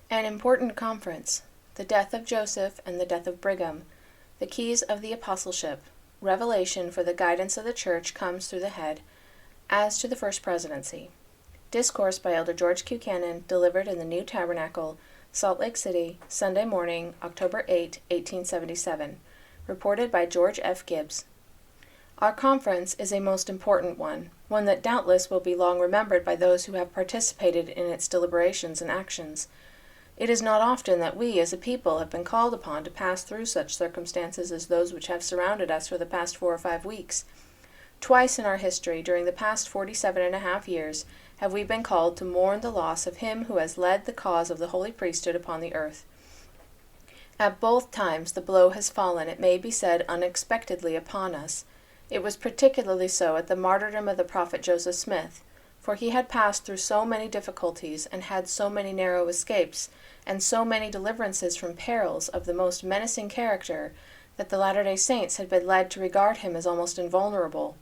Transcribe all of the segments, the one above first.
An important conference. The death of Joseph and the death of Brigham. The keys of the Apostleship. Revelation for the guidance of the Church comes through the head. As to the First Presidency. Discourse by Elder George Q. Cannon, delivered in the New Tabernacle, Salt Lake City, Sunday morning, October 8, 1877. Reported by George F. Gibbs. Our conference is a most important one that doubtless will be long remembered by those who have participated in its deliberations and actions. It is not often that we as a people have been called upon to pass through such circumstances as those which have surrounded us for the past 4 or 5 weeks. Twice in our history, during the past 47.5 years, have we been called to mourn the loss of him who has led the cause of the holy priesthood upon the earth. At both times the blow has fallen, it may be said, unexpectedly upon us. It was particularly so at the martyrdom of the prophet Joseph Smith, for he had passed through so many difficulties and had so many narrow escapes and so many deliverances from perils of the most menacing character that the Latter-day Saints had been led to regard him as almost invulnerable,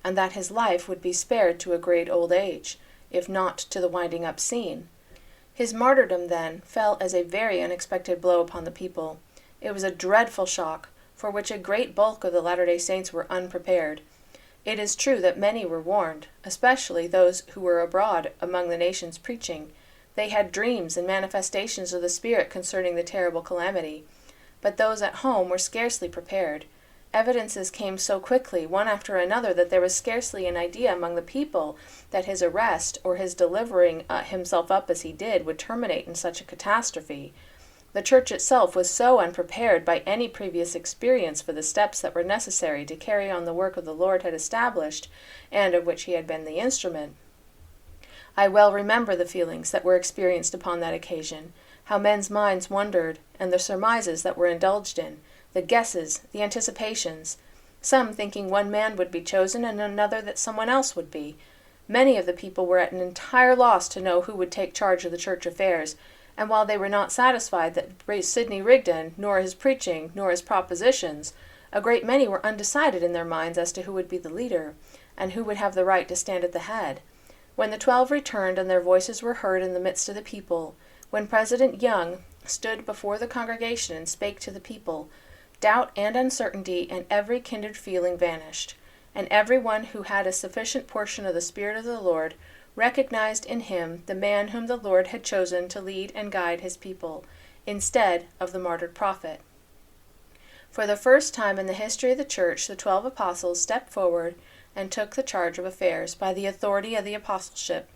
and that his life would be spared to a great old age, if not to the winding-up scene. His martyrdom, then, fell as a very unexpected blow upon the people. It was a dreadful shock, for which a great bulk of the Latter-day Saints were unprepared. It is true that many were warned, especially those who were abroad among the nations preaching. They had dreams and manifestations of the Spirit concerning the terrible calamity. But those at home were scarcely prepared. Evidences came so quickly, one after another, that there was scarcely an idea among the people that his arrest, or his delivering himself up as he did, would terminate in such a catastrophe. The Church itself was so unprepared by any previous experience for the steps that were necessary to carry on the work of the Lord had established, and of which he had been the instrument. I well remember the feelings that were experienced upon that occasion, how men's minds wondered, and the surmises that were indulged in, the guesses, the anticipations, some thinking one man would be chosen and another that someone else would be. Many of the people were at an entire loss to know who would take charge of the church affairs, and while they were not satisfied that Sidney Rigdon, nor his preaching, nor his propositions, a great many were undecided in their minds as to who would be the leader, and who would have the right to stand at the head. When the 12 returned and their voices were heard in the midst of the people, when President Young stood before the congregation and spake to the people, doubt and uncertainty and every kindred feeling vanished, and every one who had a sufficient portion of the Spirit of the Lord recognized in him the man whom the Lord had chosen to lead and guide his people, instead of the martyred prophet. For the first time in the history of the Church, the 12 apostles stepped forward and took the charge of affairs by the authority of the apostleship,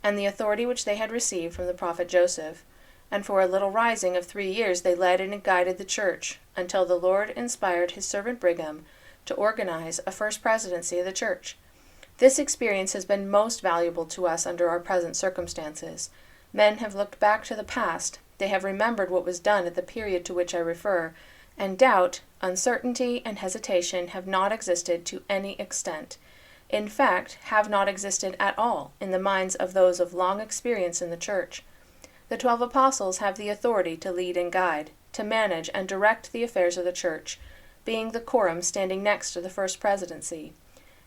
and the authority which they had received from the prophet Joseph, and for a little rising of 3 years they led and guided the Church, until the Lord inspired his servant Brigham to organize a first presidency of the Church. This experience has been most valuable to us under our present circumstances. Men have looked back to the past, they have remembered what was done at the period to which I refer, and doubt, uncertainty, and hesitation have not existed to any extent. In fact, have not existed at all in the minds of those of long experience in the Church. The 12 apostles have the authority to lead and guide, to manage and direct the affairs of the Church, being the Quorum standing next to the First Presidency.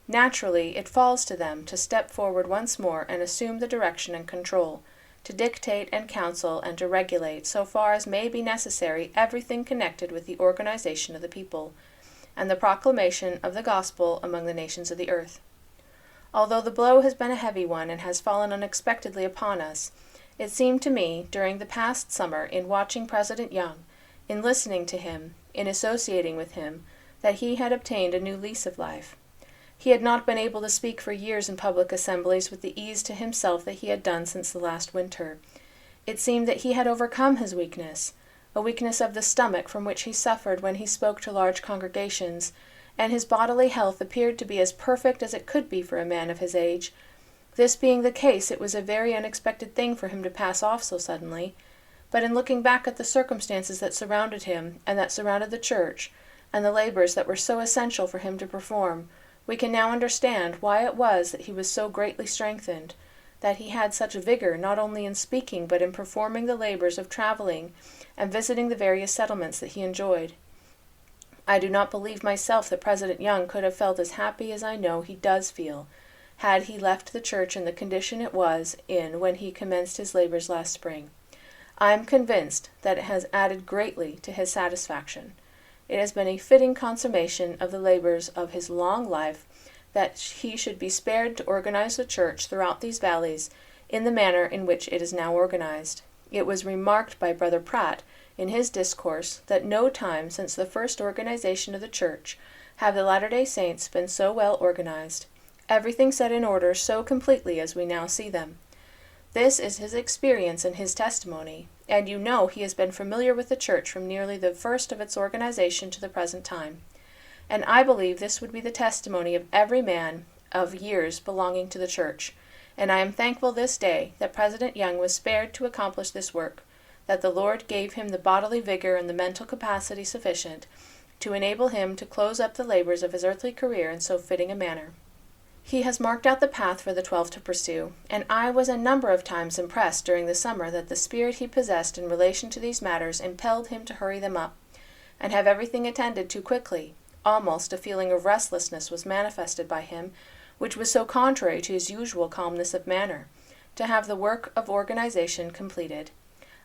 Naturally, it falls to them to step forward once more and assume the direction and control, to dictate and counsel and to regulate, so far as may be necessary, everything connected with the organization of the people, and the proclamation of the gospel among the nations of the earth. Although the blow has been a heavy one and has fallen unexpectedly upon us, it seemed to me, during the past summer, in watching President Young, in listening to him, in associating with him, that he had obtained a new lease of life. He had not been able to speak for years in public assemblies with the ease to himself that he had done since the last winter. It seemed that he had overcome his weakness, a weakness of the stomach from which he suffered when he spoke to large congregations, and his bodily health appeared to be as perfect as it could be for a man of his age. This being the case, it was a very unexpected thing for him to pass off so suddenly. But in looking back at the circumstances that surrounded him, and that surrounded the Church, and the labors that were so essential for him to perform, we can now understand why it was that he was so greatly strengthened, that he had such vigor not only in speaking but in performing the labors of traveling and visiting the various settlements that he enjoyed. I do not believe myself that President Young could have felt as happy as I know he does feel, had he left the Church in the condition it was in when he commenced his labors last spring. I am convinced that it has added greatly to his satisfaction. It has been a fitting consummation of the labors of his long life that he should be spared to organize the church throughout these valleys in the manner in which it is now organized. It was remarked by Brother Pratt in his discourse that no time since the first organization of the church have the Latter-day Saints been so well organized, everything set in order so completely as we now see them. This is his experience and his testimony, and you know he has been familiar with the church from nearly the first of its organization to the present time. And I believe this would be the testimony of every man of years belonging to the church, and I am thankful this day that President Young was spared to accomplish this work, that the Lord gave him the bodily vigor and the mental capacity sufficient to enable him to close up the labors of his earthly career in so fitting a manner. He has marked out the path for the 12 to pursue, and I was a number of times impressed during the summer that the spirit he possessed in relation to these matters impelled him to hurry them up, and have everything attended to quickly. Almost a feeling of restlessness was manifested by him, which was so contrary to his usual calmness of manner, to have the work of organization completed.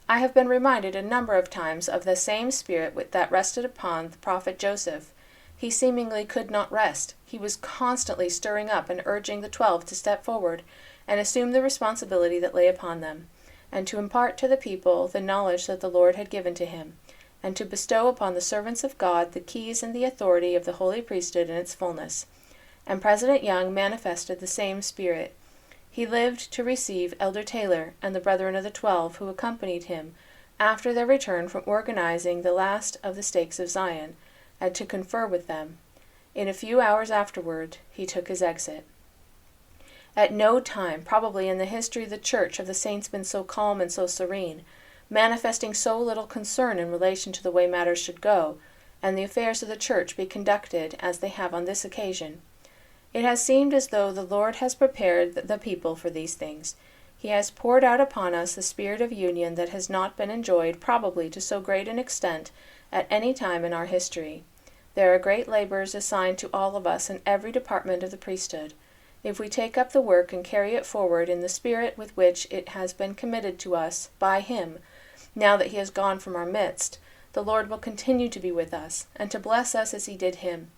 I have been reminded a number of times of the same spirit that rested upon the prophet Joseph. He seemingly could not rest. He was constantly stirring up and urging the 12 to step forward and assume the responsibility that lay upon them, and to impart to the people the knowledge that the Lord had given to him, and to bestow upon the servants of God the keys and the authority of the holy priesthood in its fullness. And President Young manifested the same spirit. He lived to receive Elder Taylor and the brethren of the 12 who accompanied him after their return from organizing the last of the stakes of Zion, and to confer with them. In a few hours afterward, he took his exit. At no time, probably in the history of the church, have the saints been so calm and so serene, manifesting so little concern in relation to the way matters should go, and the affairs of the church be conducted as they have on this occasion. It has seemed as though the Lord has prepared the people for these things. He has poured out upon us the spirit of union that has not been enjoyed probably to so great an extent at any time in our history. There are great labors assigned to all of us in every department of the priesthood. If we take up the work and carry it forward in the spirit with which it has been committed to us by him, now that he has gone from our midst, the Lord will continue to be with us, and to bless us as he did him.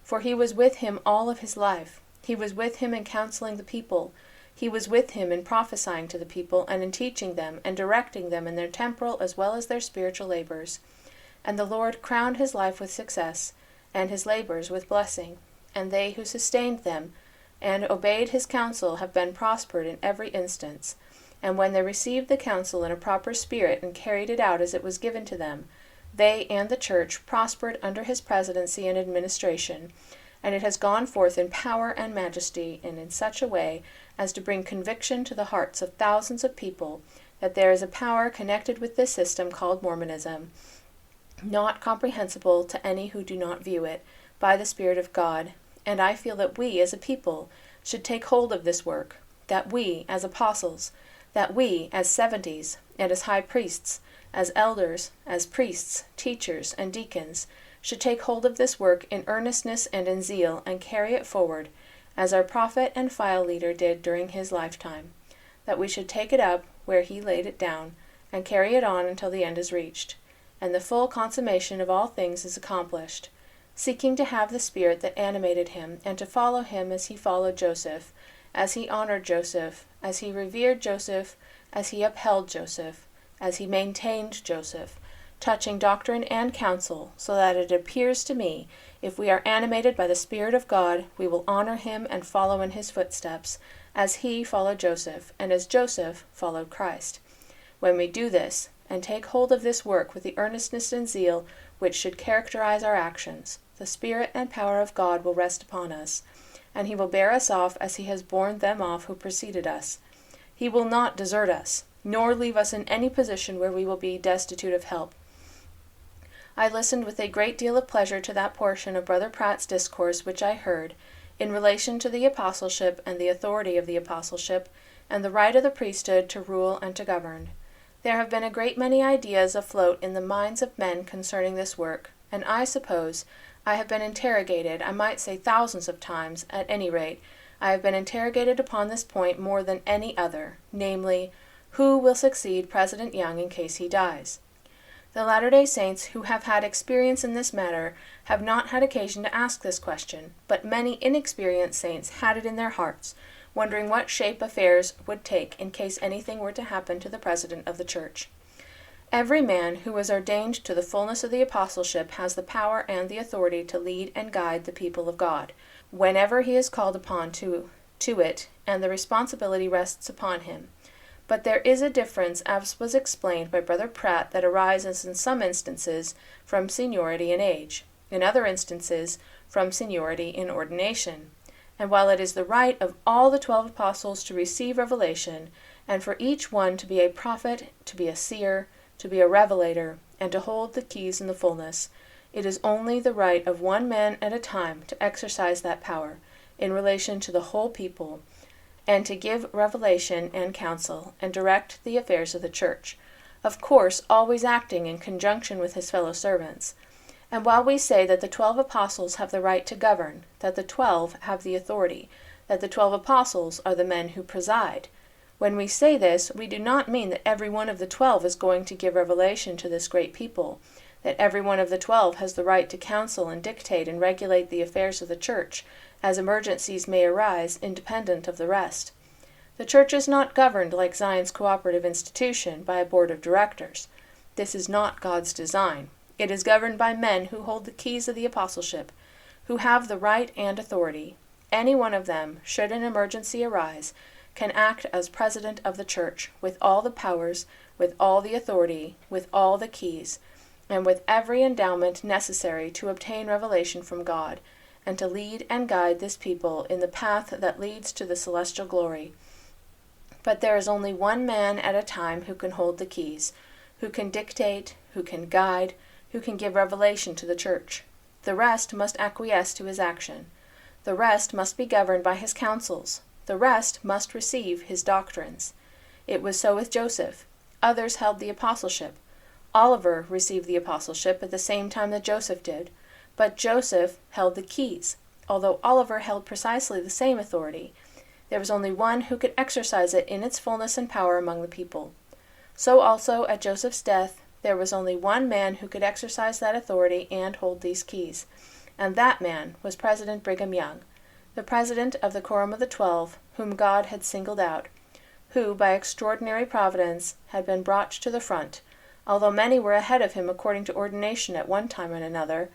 For he was with him all of his life. He was with him in counseling the people. He was with him in prophesying to the people, and in teaching them, and directing them in their temporal as well as their spiritual labors. And the Lord crowned his life with success, and his labors with blessing. And they who sustained them, and obeyed his counsel, have been prospered in every instance. And when they received the counsel in a proper spirit, and carried it out as it was given to them, they and the church prospered under his presidency and administration, and it has gone forth in power and majesty, and in such a way as to bring conviction to the hearts of thousands of people that there is a power connected with this system called Mormonism, not comprehensible to any who do not view it by the Spirit of God. And I feel that we as a people should take hold of this work, that we as apostles, that we as 70s and as high priests, as elders, as priests, teachers, and deacons, should take hold of this work in earnestness and in zeal, and carry it forward, as our prophet and file leader did during his lifetime, that we should take it up where he laid it down, and carry it on until the end is reached, and the full consummation of all things is accomplished, seeking to have the spirit that animated him, and to follow him as he followed Joseph, as he honored Joseph, as he revered Joseph, as he upheld Joseph, as he maintained Joseph, touching doctrine and counsel, so that it appears to me, if we are animated by the Spirit of God, we will honor him and follow in his footsteps, as he followed Joseph, and as Joseph followed Christ. When we do this, and take hold of this work with the earnestness and zeal which should characterize our actions, the Spirit and power of God will rest upon us, and he will bear us off as he has borne them off who preceded us. He will not desert us, nor leave us in any position where we will be destitute of help. I listened with a great deal of pleasure to that portion of Brother Pratt's discourse which I heard, in relation to the apostleship and the authority of the apostleship, and the right of the priesthood to rule and to govern. There have been a great many ideas afloat in the minds of men concerning this work, and I suppose I have been interrogated, I might say thousands of times, at any rate, I have been interrogated upon this point more than any other, namely, Who will succeed President Young in case he dies? The Latter-day Saints who have had experience in this matter have not had occasion to ask this question, but many inexperienced saints had it in their hearts, wondering what shape affairs would take in case anything were to happen to the President of the Church. Every man who is ordained to the fullness of the apostleship has the power and the authority to lead and guide the people of God, whenever he is called upon to it, and the responsibility rests upon him. But there is a difference, as was explained by Brother Pratt, that arises in some instances from seniority in age, in other instances from seniority in ordination. And while it is the right of all the 12 apostles to receive revelation, and for each one to be a prophet, to be a seer, to be a revelator, and to hold the keys in the fullness, it is only the right of one man at a time to exercise that power in relation to the whole people, and to give revelation and counsel, and direct the affairs of the church, of course always acting in conjunction with his fellow servants. And while we say that the 12 apostles have the right to govern, that the 12 have the authority, that the 12 apostles are the men who preside, when we say this, we do not mean that every one of the 12 is going to give revelation to this great people, that every one of the 12 has the right to counsel and dictate and regulate the affairs of the church, as emergencies may arise, independent of the rest. The church is not governed like Zion's cooperative institution by a board of directors. This is not God's design. It is governed by men who hold the keys of the apostleship, who have the right and authority. Any one of them, should an emergency arise, can act as president of the church, with all the powers, with all the authority, with all the keys, and with every endowment necessary to obtain revelation from God, and to lead and guide this people in the path that leads to the celestial glory. But there is only one man at a time who can hold the keys, who can dictate, who can guide, who can give revelation to the church. The rest must acquiesce to his action. The rest must be governed by his counsels. The rest must receive his doctrines. It was so with Joseph. Others held the apostleship. Oliver received the apostleship at the same time that Joseph did, but Joseph held the keys. Although Oliver held precisely the same authority, there was only one who could exercise it in its fullness and power among the people. So also at Joseph's death, there was only one man who could exercise that authority and hold these keys, and that man was President Brigham Young, the president of the Quorum of the 12, whom God had singled out, who, by extraordinary providence, had been brought to the front, although many were ahead of him according to ordination at one time and another.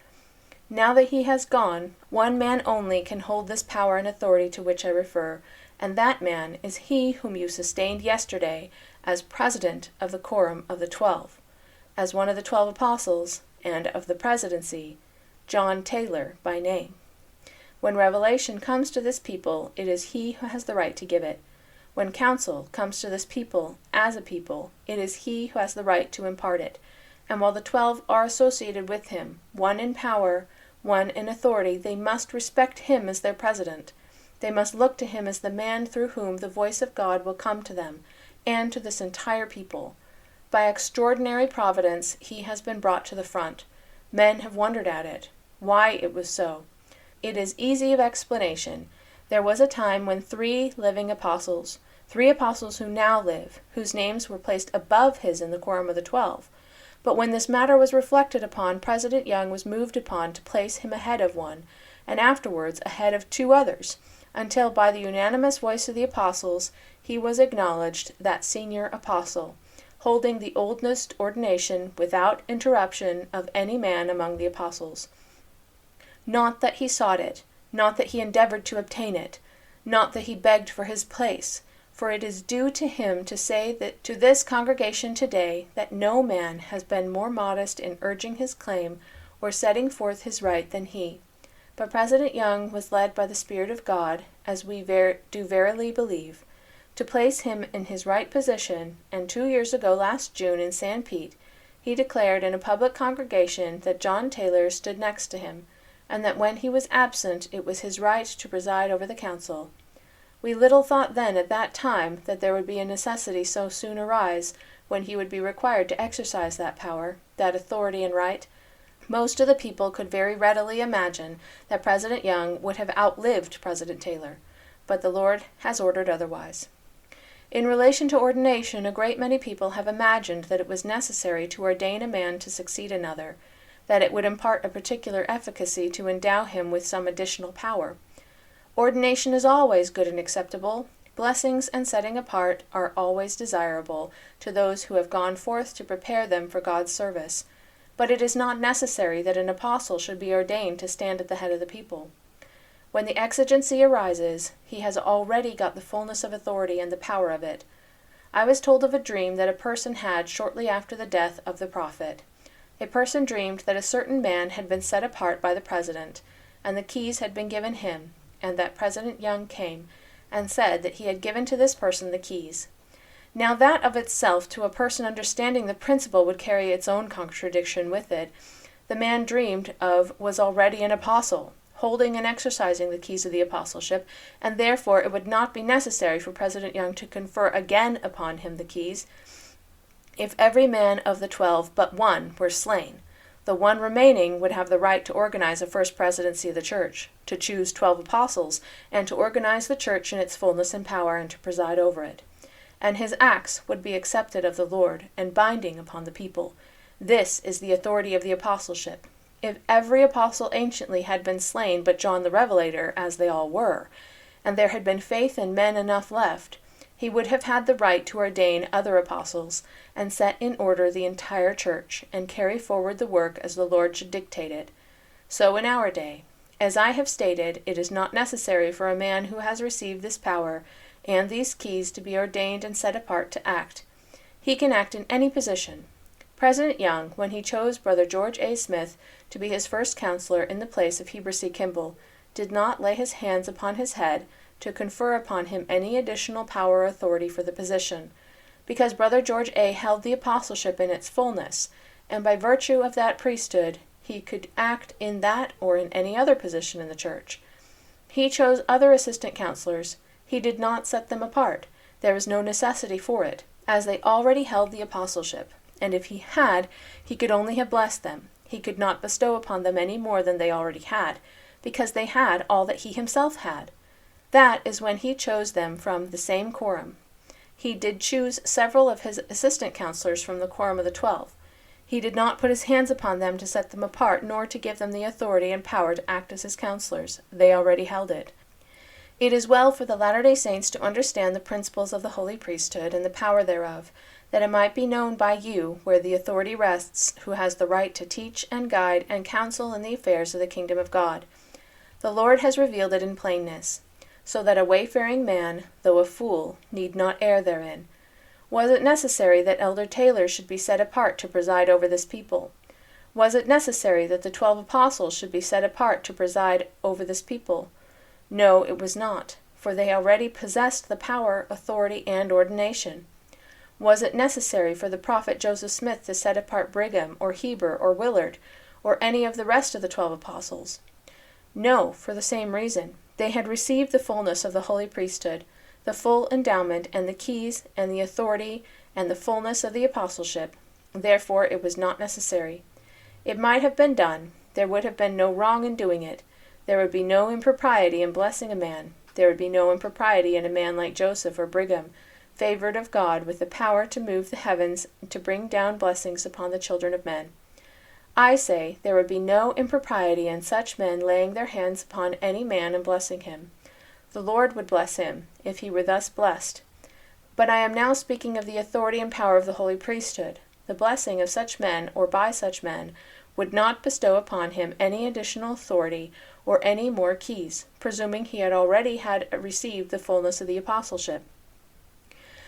Now that he has gone, one man only can hold this power and authority to which I refer, and that man is he whom you sustained yesterday as president of the Quorum of the 12, as one of the 12 apostles, and of the Presidency, John Taylor by name. When revelation comes to this people, it is he who has the right to give it. When counsel comes to this people, as a people, it is he who has the right to impart it. And while the 12 are associated with him, one in power, one in authority, they must respect him as their president. They must look to him as the man through whom the voice of God will come to them, and to this entire people. By extraordinary providence he has been brought to the front. Men have wondered at it, why it was so. It is easy of explanation. There was a time when 3 living apostles, 3 apostles who now live, whose names were placed above his in the Quorum of the 12. But when this matter was reflected upon, President Young was moved upon to place him ahead of one, and afterwards ahead of 2 others, until by the unanimous voice of the apostles he was acknowledged that senior apostle, holding the oldest ordination without interruption of any man among the apostles. Not that he sought it, not that he endeavored to obtain it, not that he begged for his place, for it is due to him to say that to this congregation today that no man has been more modest in urging his claim or setting forth his right than he. But President Young was led by the Spirit of God, as we do verily believe, to place him in his right position, and 2 years ago last June in San Pete, he declared in a public congregation that John Taylor stood next to him, and that when he was absent it was his right to preside over the council. We little thought then at that time that there would be a necessity so soon arise when he would be required to exercise that power, that authority and right. Most of the people could very readily imagine that President Young would have outlived President Taylor, but the Lord has ordered otherwise. In relation to ordination, a great many people have imagined that it was necessary to ordain a man to succeed another, that it would impart a particular efficacy to endow him with some additional power. Ordination is always good and acceptable. Blessings and setting apart are always desirable to those who have gone forth to prepare them for God's service. But it is not necessary that an apostle should be ordained to stand at the head of the people. When the exigency arises, he has already got the fullness of authority and the power of it. I was told of a dream that a person had shortly after the death of the prophet. A person dreamed that a certain man had been set apart by the president, and the keys had been given him, and that President Young came and said that he had given to this person the keys. Now that of itself, to a person understanding the principle, would carry its own contradiction with it. The man dreamed of was already an apostle, holding and exercising the keys of the apostleship, and therefore it would not be necessary for President Young to confer again upon him the keys. If every man of the 12 but one were slain, the one remaining would have the right to organize a first presidency of the church, to choose 12 apostles, and to organize the church in its fullness and power, and to preside over it. And his acts would be accepted of the Lord, and binding upon the people. This is the authority of the apostleship. If every apostle anciently had been slain but John the Revelator, as they all were, and there had been faith and men enough left, he would have had the right to ordain other apostles, and set in order the entire church, and carry forward the work as the Lord should dictate it. So in our day, as I have stated, it is not necessary for a man who has received this power and these keys to be ordained and set apart to act. He can act in any position. President Young, when he chose Brother George A. Smith to be his first counselor in the place of Heber C. Kimball, did not lay his hands upon his head to confer upon him any additional power or authority for the position, because Brother George A. held the apostleship in its fullness, and by virtue of that priesthood he could act in that or in any other position in the church. He chose other assistant counselors. He did not set them apart. There was no necessity for it, as they already held the apostleship, and if he had, he could only have blessed them. He could not bestow upon them any more than they already had, because they had all that he himself had. That is when he chose them from the same quorum. He did choose several of his assistant counselors from the quorum of the 12. He did not put his hands upon them to set them apart, nor to give them the authority and power to act as his counselors. They already held it. It is well for the Latter-day Saints to understand the principles of the holy priesthood and the power thereof, that it might be known by you where the authority rests, who has the right to teach and guide and counsel in the affairs of the kingdom of God. The Lord has revealed it in plainness, so that a wayfaring man, though a fool, need not err therein. Was it necessary that Elder Taylor should be set apart to preside over this people? Was it necessary that the 12 apostles should be set apart to preside over this people? No, it was not, for they already possessed the power, authority, and ordination. Was it necessary for the prophet Joseph Smith to set apart Brigham, or Heber, or Willard, or any of the rest of the 12 apostles? No, for the same reason. They had received the fullness of the holy priesthood, the full endowment, and the keys, and the authority, and the fullness of the apostleship. Therefore it was not necessary. It might have been done. There would have been no wrong in doing it. There would be no impropriety in blessing a man. There would be no impropriety in a man like Joseph or Brigham, favored of God with the power to move the heavens and to bring down blessings upon the children of men. I say, there would be no impropriety in such men laying their hands upon any man and blessing him. The Lord would bless him, if he were thus blessed. But I am now speaking of the authority and power of the holy priesthood. The blessing of such men, or by such men, would not bestow upon him any additional authority or any more keys, presuming he had already received the fullness of the apostleship.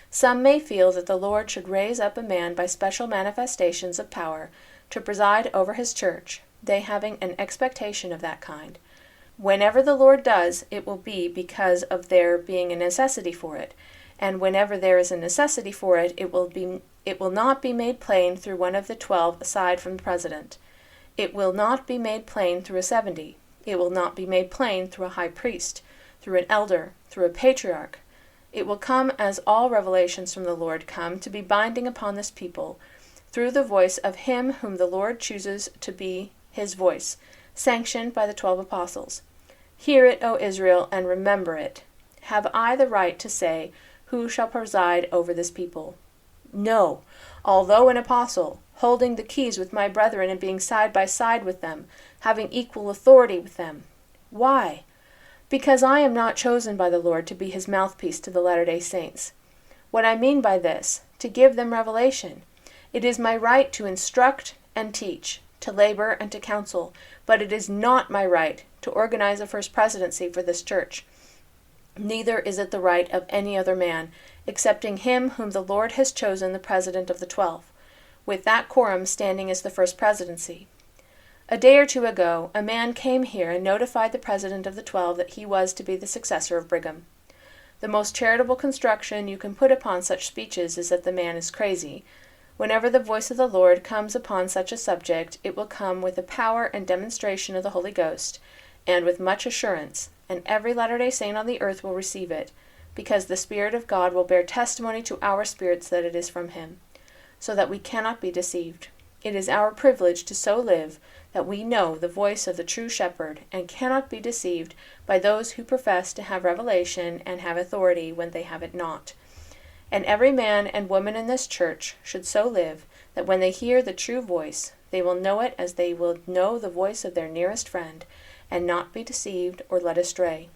Some may feel that the Lord should raise up a man by special manifestations of power to preside over his church, they having an expectation of that kind. Whenever the Lord does, it will be because of there being a necessity for it, and whenever there is a necessity for it, it will not be made plain through one of the 12 aside from the president. It will not be made plain through a 70. It will not be made plain through a high priest, through an elder, through a patriarch. It will come as all revelations from the Lord come to be binding upon this people, through the voice of him whom the Lord chooses to be his voice, sanctioned by the 12 apostles. Hear it, O Israel, and remember it. Have I the right to say, who shall preside over this people. No, although an apostle, holding the keys with my brethren and being side by side with them, having equal authority with them. Why? Because I am not chosen by the Lord to be his mouthpiece to the Latter-day Saints. What I mean by this, to give them revelation. It is my right to instruct and teach, to labor and to counsel, but it is not my right to organize a first presidency for this church. Neither is it the right of any other man, excepting him whom the Lord has chosen the president of the 12, with that quorum standing as the first presidency. A day or two ago, a man came here and notified the president of the 12 that he was to be the successor of Brigham. The most charitable construction you can put upon such speeches is that the man is crazy. Whenever the voice of the Lord comes upon such a subject, it will come with the power and demonstration of the Holy Ghost, and with much assurance, and every Latter-day Saint on the earth will receive it, because the Spirit of God will bear testimony to our spirits that it is from him, so that we cannot be deceived. It is our privilege to so live that we know the voice of the true shepherd, and cannot be deceived by those who profess to have revelation and have authority when they have it not. And every man and woman in this church should so live that when they hear the true voice, they will know it as they will know the voice of their nearest friend, and not be deceived or led astray.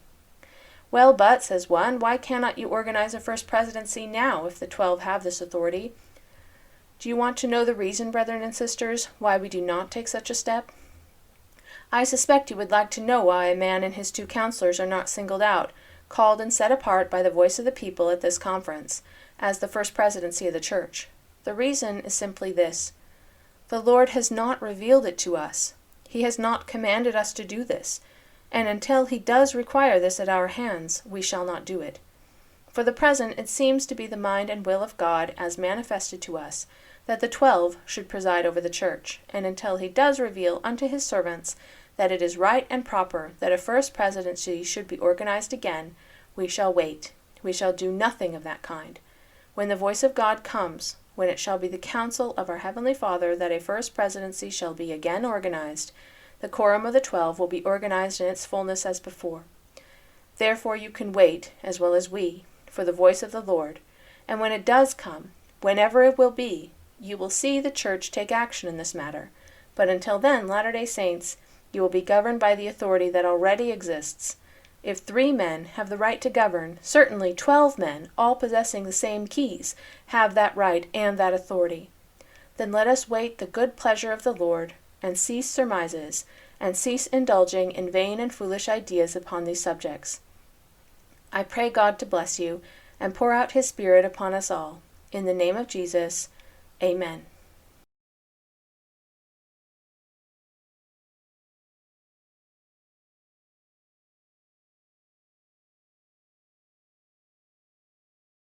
Well, but, says one, why cannot you organize a first presidency now if the 12 have this authority? Do you want to know the reason, brethren and sisters, why we do not take such a step? I suspect you would like to know why a man and his 2 counselors are not singled out, called and set apart by the voice of the people at this conference, as the first presidency of the church. The reason is simply this. The Lord has not revealed it to us. He has not commanded us to do this, and until he does require this at our hands, we shall not do it. For the present, it seems to be the mind and will of God, as manifested to us, that the 12 should preside over the church, and until he does reveal unto his servants that it is right and proper that a first presidency should be organized again, we shall wait. We shall do nothing of that kind. When the voice of God comes, when it shall be the counsel of our Heavenly Father that a first presidency shall be again organized, the quorum of the 12 will be organized in its fullness as before. Therefore you can wait, as well as we, for the voice of the Lord, and when it does come, whenever it will be, you will see the church take action in this matter. But until then, Latter-day Saints, you will be governed by the authority that already exists. If 3 men have the right to govern, certainly 12 men, all possessing the same keys, have that right and that authority. Then let us wait the good pleasure of the Lord, and cease surmises, and cease indulging in vain and foolish ideas upon these subjects. I pray God to bless you, and pour out his Spirit upon us all. In the name of Jesus, Amen.